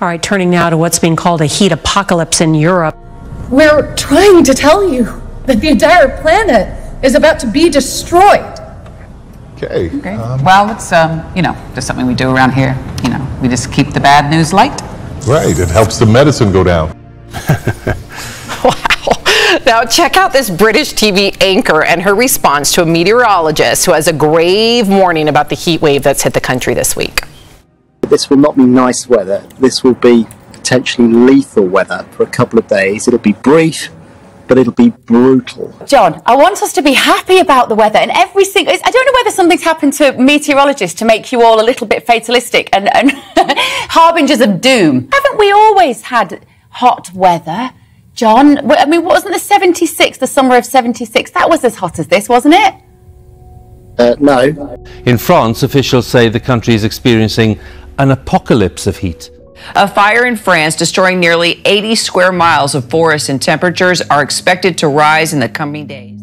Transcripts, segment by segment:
All right, turning now to what's being called a heat apocalypse in Europe. We're trying to tell you that the entire planet is about to be destroyed. Okay. Well, it's, just something we do around here. We just keep the bad news light. Right, it helps the medicine go down. Wow. Now check out this British TV anchor and her response to a meteorologist who has a grave warning about the heat wave that's hit the country this week. This will not be nice weather. This will be potentially lethal weather for a couple of days. It'll be brief, but it'll be brutal. John, I want us to be happy about the weather and every single... I don't know whether something's happened to meteorologists to make you all a little bit fatalistic and harbingers of doom. Haven't we always had hot weather, John? I mean, wasn't the summer of 76? That was as hot as this, wasn't it? No. In France, officials say the country is experiencing an apocalypse of heat. A fire in France destroying nearly 80 square miles of forest, and temperatures are expected to rise in the coming days.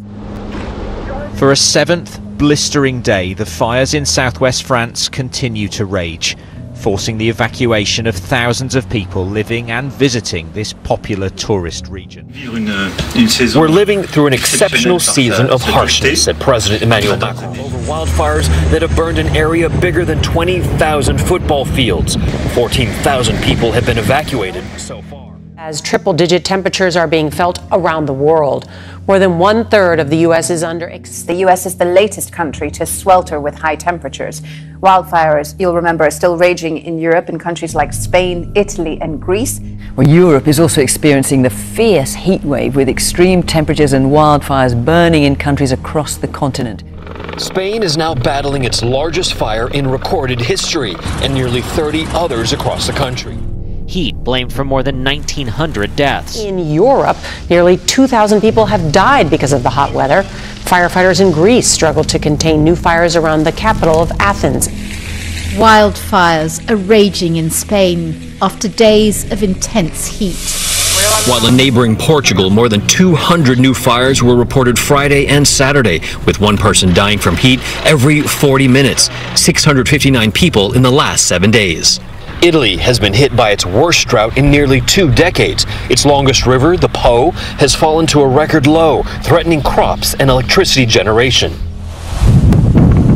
For a seventh blistering day, the fires in southwest France continue to rage, forcing the evacuation of thousands of people living and visiting this popular tourist region. We're living through an exceptional season of harshness, said President Emmanuel Macron, over wildfires that have burned an area bigger than 20,000 football fields. 14,000 people have been evacuated so far. As triple-digit temperatures are being felt around the world, more than 1/3 of the U.S. is under... The U.S. is the latest country to swelter with high temperatures. Wildfires, you'll remember, are still raging in Europe in countries like Spain, Italy and Greece. Well, Europe is also experiencing the fierce heat wave with extreme temperatures and wildfires burning in countries across the continent. Spain is now battling its largest fire in recorded history and nearly 30 others across the country. Heat blamed for more than 1,900 deaths. In Europe, nearly 2,000 people have died because of the hot weather. Firefighters in Greece struggled to contain new fires around the capital of Athens. Wildfires are raging in Spain after days of intense heat. While in neighboring Portugal, more than 200 new fires were reported Friday and Saturday, with one person dying from heat every 40 minutes, 659 people in the last 7 days. Italy has been hit by its worst drought in nearly 2 decades. Its longest river, the Po, has fallen to a record low, threatening crops and electricity generation.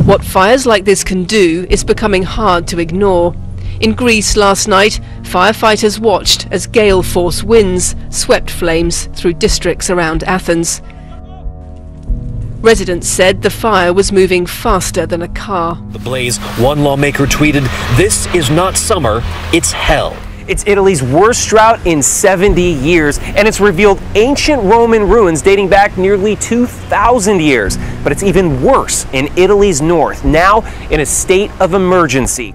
What fires like this can do is becoming hard to ignore. In Greece last night, firefighters watched as gale force winds swept flames through districts around Athens. Residents said the fire was moving faster than a car. The blaze, one lawmaker tweeted, "This is not summer, it's hell." It's Italy's worst drought in 70 years, and it's revealed ancient Roman ruins dating back nearly 2,000 years. But it's even worse in Italy's north, now in a state of emergency.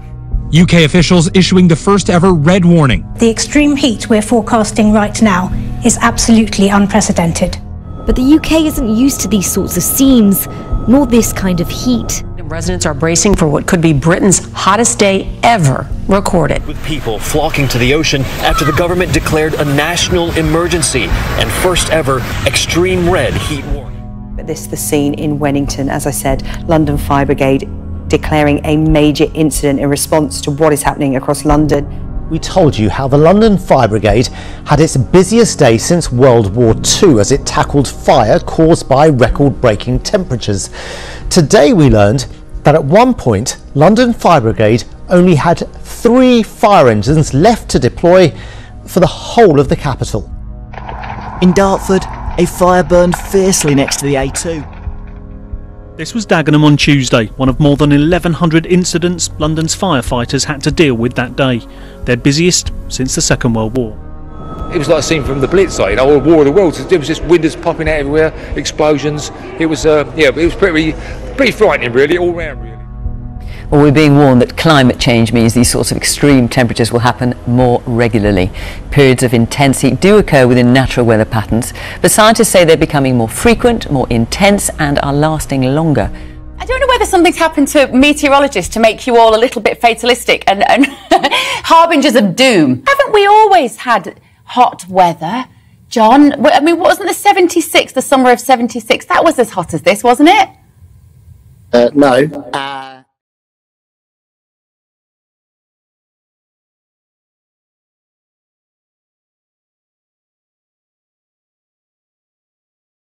UK officials issuing the first ever red warning. The extreme heat we're forecasting right now is absolutely unprecedented. But the UK isn't used to these sorts of scenes, nor this kind of heat. Residents are bracing for what could be Britain's hottest day ever recorded. With people flocking to the ocean after the government declared a national emergency and first ever extreme red heat warning. This is the scene in Wennington, as I said, London Fire Brigade declaring a major incident in response to what is happening across London. We told you how the London Fire Brigade had its busiest day since World War II as it tackled fire caused by record-breaking temperatures. Today we learned that at one point London Fire Brigade only had 3 fire engines left to deploy for the whole of the capital. In Dartford, a fire burned fiercely next to the A2. This was Dagenham on Tuesday, one of more than 1,100 incidents London's firefighters had to deal with that day, their busiest since the Second World War. It was like a scene from the Blitz, or War of the Worlds. It was just windows popping out everywhere, explosions. It was, it was pretty frightening, really, all round, really. Well, we're being warned that climate change means these sorts of extreme temperatures will happen more regularly. Periods of intense heat do occur within natural weather patterns, but scientists say they're becoming more frequent, more intense, and are lasting longer. I don't know whether something's happened to meteorologists to make you all a little bit fatalistic and harbingers of doom. Haven't we always had hot weather, John? I mean, wasn't the summer of 76? That was as hot as this, wasn't it? No.